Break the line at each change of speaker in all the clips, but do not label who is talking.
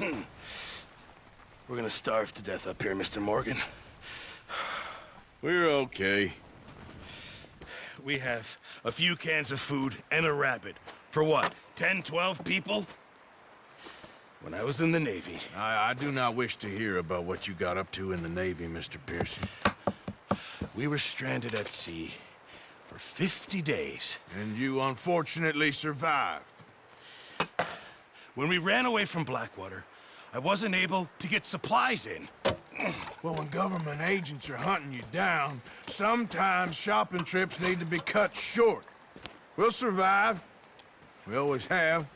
We're gonna starve to death up here, Mr. Morgan.
We're okay.
We have a few cans of food and a rabbit. For what, 10, 12 people? When I was in the Navy...
I do not wish to hear about what you got up to in the Navy, Mr. Pearson.
We were stranded at sea for 50 days.
And you unfortunately survived.
When we ran away from Blackwater, I wasn't able to get supplies in.
Well, when government agents are hunting you down, sometimes shopping trips need to be cut short. We'll survive. We always have.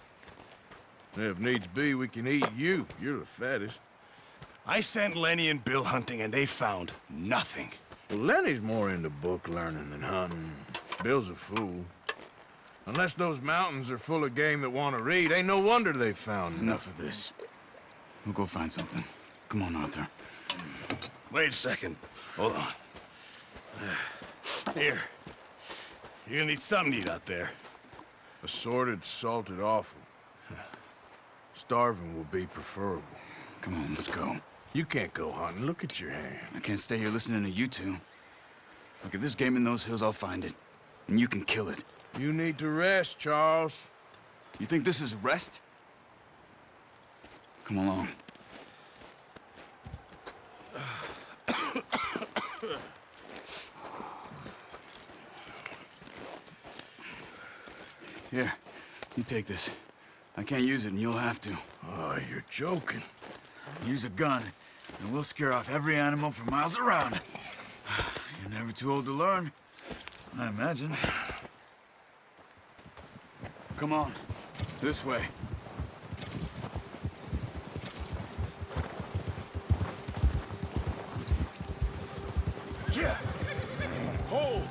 If needs be, we can eat you. You're the fattest.
I sent Lenny and Bill hunting, and they found nothing.
Well, Lenny's more into book learning than hunting. Bill's a fool. Unless those mountains are full of game that want to read, ain't no wonder they found
Enough of this. We'll go find something. Come on, Arthur.
Wait a second. Hold on. Here. You're gonna need something to eat out there.
Assorted, salted offal. Starving will be preferable.
Come on, let's go.
You can't go hunting. Look at your hand.
I can't stay here listening to you two. Look, if there's game in those hills, I'll find it. And you can kill it.
You need to rest, Charles.
You think this is rest? Come along. Here, you take this. I can't use it, and you'll have to.
Oh, you're joking.
Use a gun, and we'll scare off every animal for miles around. You're never too old to learn, I imagine. Come on, this way.
Yeah. Hold.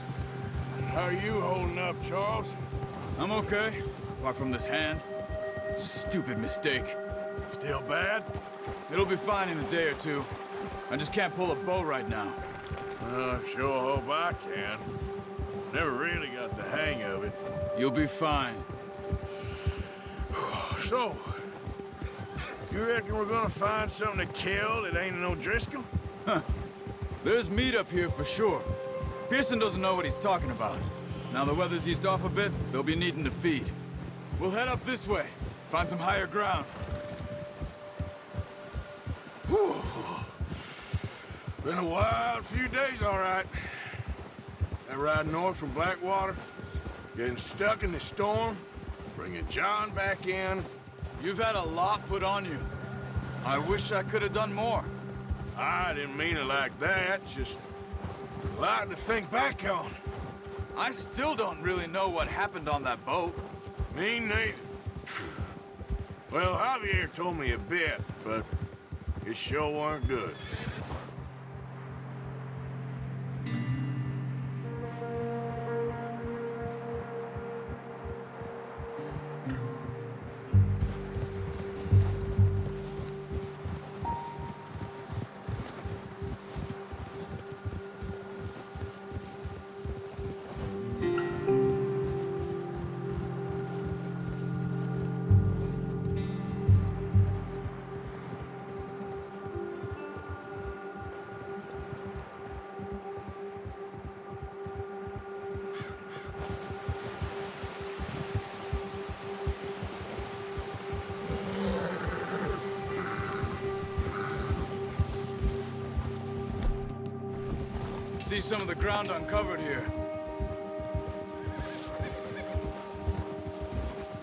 How are you holding up, Charles?
I'm okay, apart from this hand. Stupid mistake.
Still bad?
It'll be fine in a day or two. I just can't pull a bow right now.
Sure hope I can. Never really got the hang of it.
You'll be fine.
So, you reckon we're gonna find something to kill that ain't no Driscoll?
There's meat up here for sure. Pearson doesn't know what he's talking about. Now the weather's eased off a bit, they'll be needing to feed. We'll head up this way, find some higher ground.
Whew. Been a wild few days, all right. That ride north from Blackwater, getting stuck in the storm, bringing John back in.
You've had a lot put on you. I wish I could have done more.
I didn't mean it like that, just a lot to think back on.
I still don't really know what happened on that boat.
Me neither. Well, Javier told me a bit, but it sure weren't good.
See some of the ground uncovered here.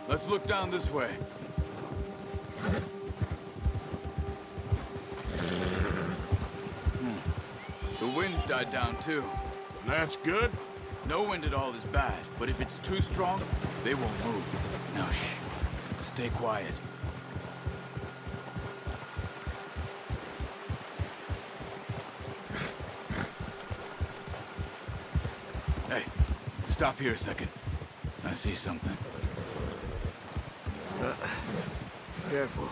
Let's look down this way. The wind's died down too.
That's good.
No wind at all is bad, but if it's too strong, they won't move. Now shh. Stay quiet. Hey, stop here a second. I see something. Careful.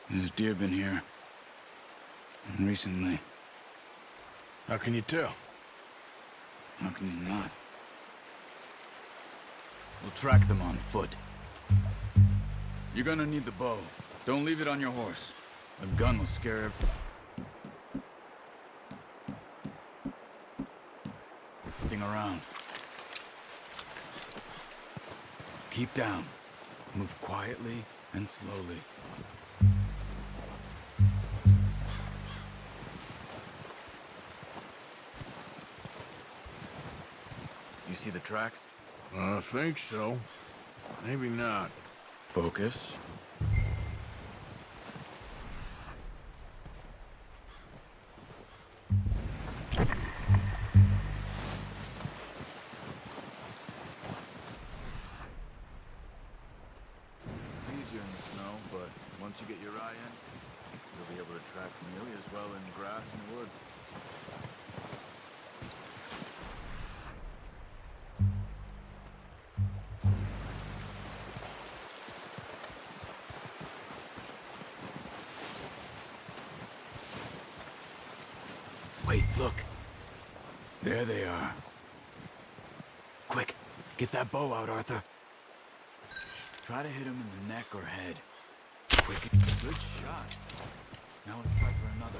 There's deer been here. Recently.
How can you tell?
How can you not? We'll track them on foot. You're gonna need the bow. Don't leave it on your horse. A gun will scare everything around. Keep down. Move quietly and slowly. You see the tracks?
I think so. Maybe not.
Focus. It's easier in the snow, but once you get your eye in, you'll be able to track nearly as well in grass and woods. Wait, look. There they are. Quick, get that bow out, Arthur. Try to hit him in the neck or head. Quick, good shot. Now let's try for another.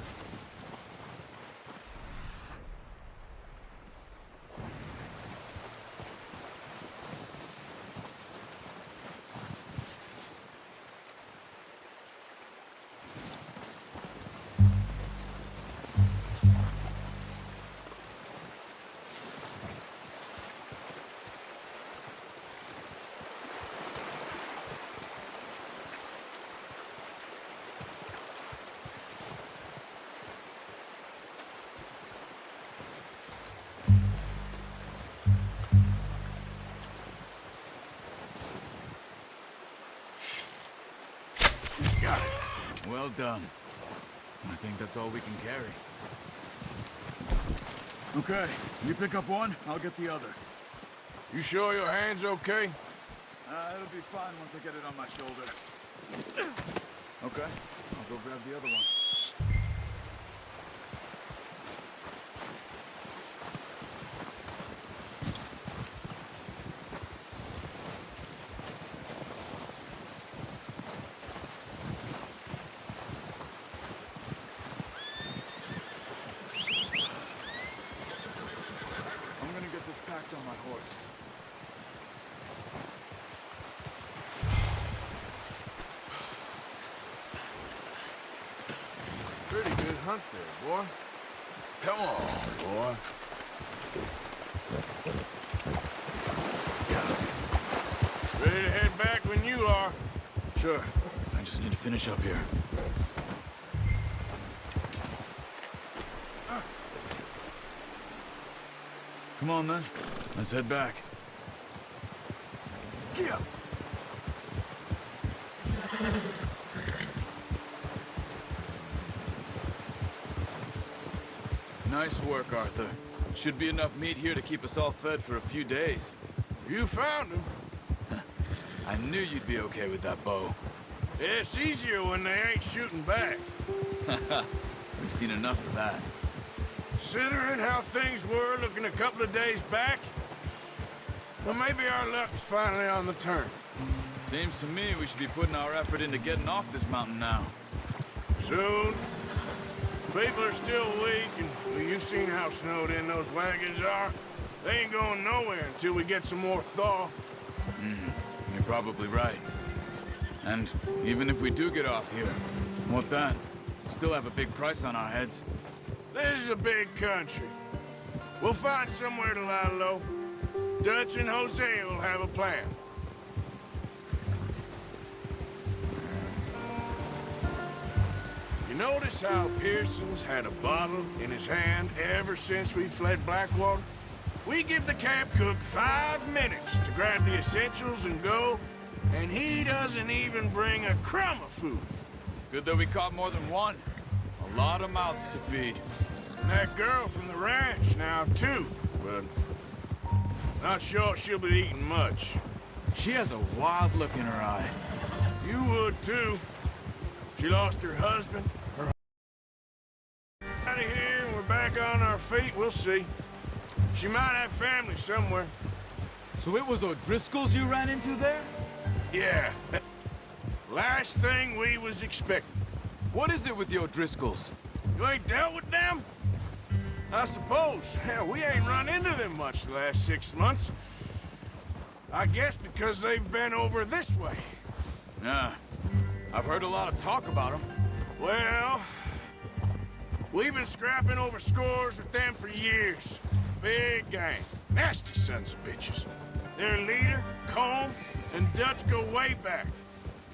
Got it.
Well done. I think that's all we can carry. Okay, you pick up one, I'll get the other.
You sure your hand's okay?
It'll be fine once I get it on my shoulder. Okay, I'll go grab the other one. I'm gonna get this packed on my horse.
Pretty good hunt there, boy. Come on, boy. Ready to head back when you are.
Sure. I just need to finish up here. Come on, then. Let's head back.
Yeah.
Nice work, Arthur. Should be enough meat here to keep us all fed for a few days.
You found him.
I knew you'd be okay with that bow.
It's easier when they ain't shooting back.
We've seen enough of that.
Considering how things were looking a couple of days back, well, maybe our luck's finally on the turn.
Seems to me we should be putting our effort into getting off this mountain now.
Soon. People are still weak, and well, you've seen how snowed in those wagons are. They ain't going nowhere until we get some more thaw.
You're probably right. And even if we do get off here, what then? We still have a big price on our heads.
This is a big country. We'll find somewhere to lie low. Dutch and Jose will have a plan. You notice how Pearson's had a bottle in his hand ever since we fled Blackwater? We give the camp cook 5 minutes to grab the essentials and go, and he doesn't even bring a crumb of food.
Good that we caught more than one. A lot of mouths to feed.
And that girl from the ranch now, too, but not sure she'll be eating much.
She has a wild look in her eye.
You would, too. She lost her husband, her out of here, and we're back on our feet. We'll see. She might have family somewhere.
So it was O'Driscoll's you ran into there?
Yeah. Last thing we was expecting.
What is it with the O'Driscolls?
You ain't dealt with them? I suppose. Hell, we ain't run into them much the last 6 months. I guess because they've been over this way.
Yeah. I've heard a lot of talk about them.
Well, we've been scrapping over scores with them for years. Big gang. Nasty sons of bitches. Their leader, Combe, and Dutch go way back.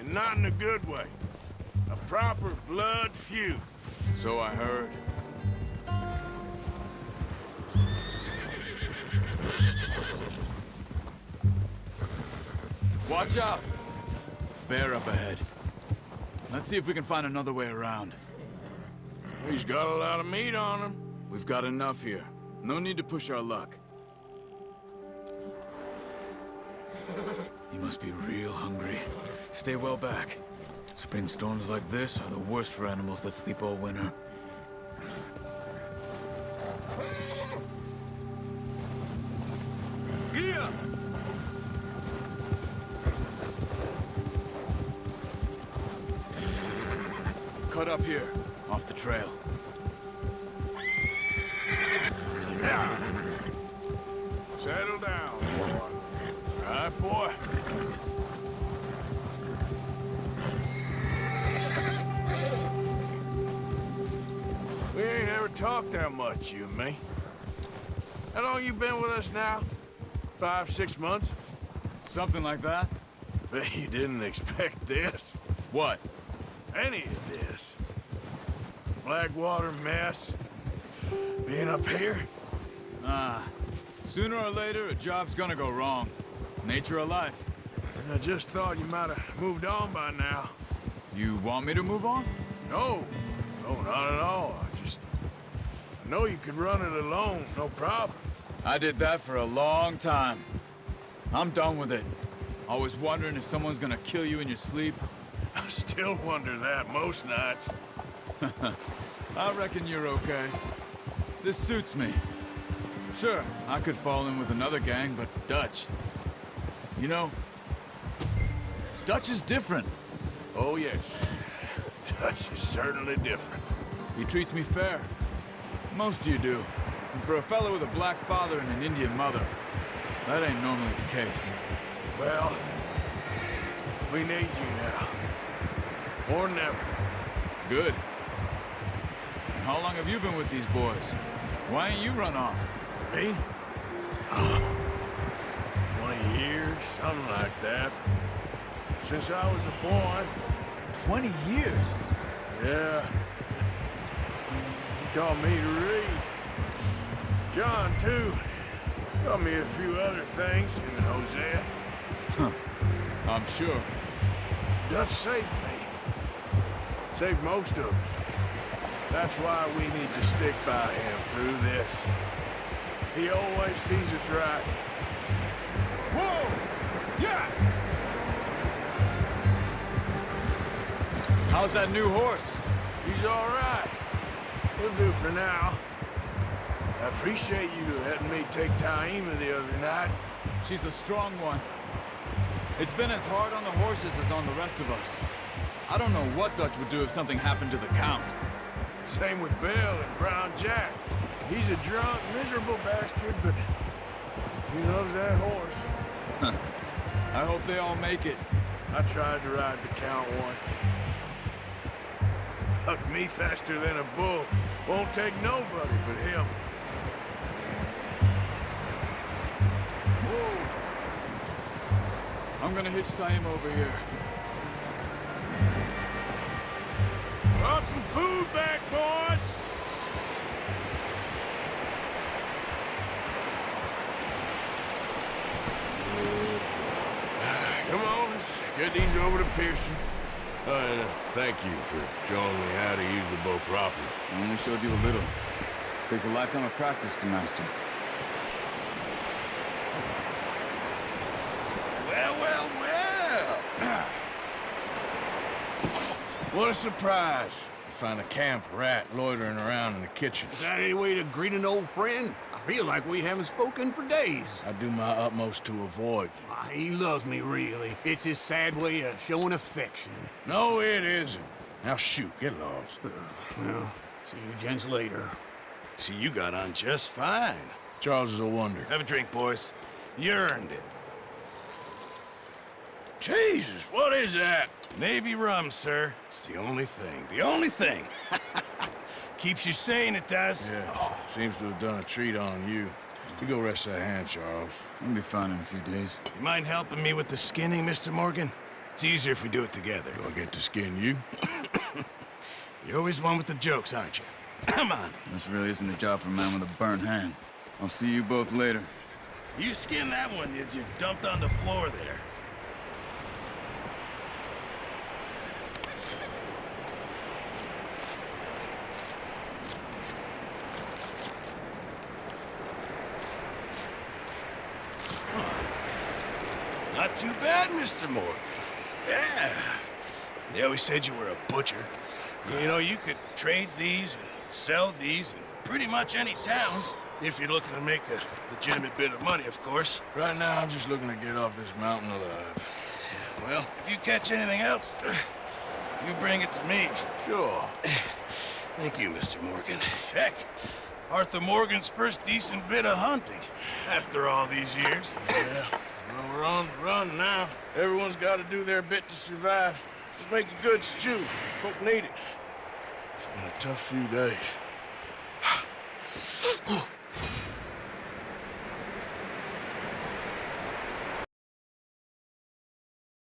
And not in a good way. A proper blood feud.
So I heard. Watch out! Bear up ahead. Let's see if we can find another way around.
He's got a lot of meat on him.
We've got enough here. No need to push our luck. He must be real hungry. Stay well back. Spring storms like this are the worst for animals that sleep all winter. Here! Cut up here, off the trail.
Yeah. Settle down, boy. All right, boy. We ain't ever talked that much, you and me. How long you been with us now? 5, 6 months?
Something like that?
Bet you didn't expect this.
What?
Any of this. Blackwater mess. Being up here.
Sooner or later, a job's gonna go wrong. Nature of life.
I just thought you might have moved on by now.
You want me to move on?
No, not at all. I know you could run it alone, no problem.
I did that for a long time. I'm done with it. Always wondering if someone's gonna kill you in your sleep.
I still wonder that most nights.
I reckon you're okay. This suits me. Sure, I could fall in with another gang, but Dutch... You know, Dutch is different.
Oh, yes. Dutch is certainly different.
He treats me fair. Most of you do. And for a fellow with a black father and an Indian mother, that ain't normally the case.
Well, we need you now. Or never.
Good. And how long have you been with these boys? Why ain't you run off?
Me? 20 years, something like that. Since I was a boy.
20 years?
Yeah. He taught me to read. John, too. Taught me a few other things, him and Hosea.
I'm sure.
Dutch saved me. Saved most of us. That's why we need to stick by him through this. He always sees us right. Whoa! Yeah!
How's that new horse?
He's all right. He'll do for now. I appreciate you letting me take Taima the other night.
She's a strong one. It's been as hard on the horses as on the rest of us. I don't know what Dutch would do if something happened to the Count.
Same with Bill and Brown Jack. He's a drunk, miserable bastard, but he loves that horse.
I hope they all make it.
I tried to ride the Count once. Bucked me faster than a bull. Won't take nobody but him. Whoa.
I'm gonna hitch Taima over here.
Brought some food back, boys! Come on, let's get these over to Pearson. And thank you for showing me how to use the bow properly.
I only showed you a little. Takes a lifetime of practice to master.
Well. What a surprise. You find a camp rat loitering around in the kitchen.
Is that any way to greet an old friend? I
Feel like we haven't spoken for days. I do my utmost to avoid you.
He loves me, really. It's his sad way of showing affection.
No, it isn't. Now shoot, get lost.
Well, see you gents later.
See, you got on just fine.
Charles is a wonder.
Have a drink, boys. You earned it.
Jesus, what is that?
Navy rum, sir. It's the only thing. The only thing. Keeps you sane, it does.
Yeah, seems to have done a treat on you. You go rest that hand, Charles.
I'll be fine in a few days.
You mind helping me with the skinning, Mr. Morgan? It's easier if we do it together.
Do I get to skin you?
You're always one with the jokes, aren't you? Come on.
This really isn't a job for a man with a burnt hand. I'll see you both later.
You skinned that one you dumped on the floor there. Not too bad, Mr. Morgan. Yeah. They always said you were a butcher. You know, you could trade these and sell these in pretty much any town. If you're looking to make a legitimate bit of money, of course.
Right now, I'm just looking to get off this mountain alive.
Well, if you catch anything else, you bring it to me.
Sure.
Thank you, Mr. Morgan. Heck, Arthur Morgan's first decent bit of hunting after all these years.
Yeah. Well, we're on the run now. Everyone's got to do their bit to survive. Just make a good stew. Folk need it. It's been a tough few days.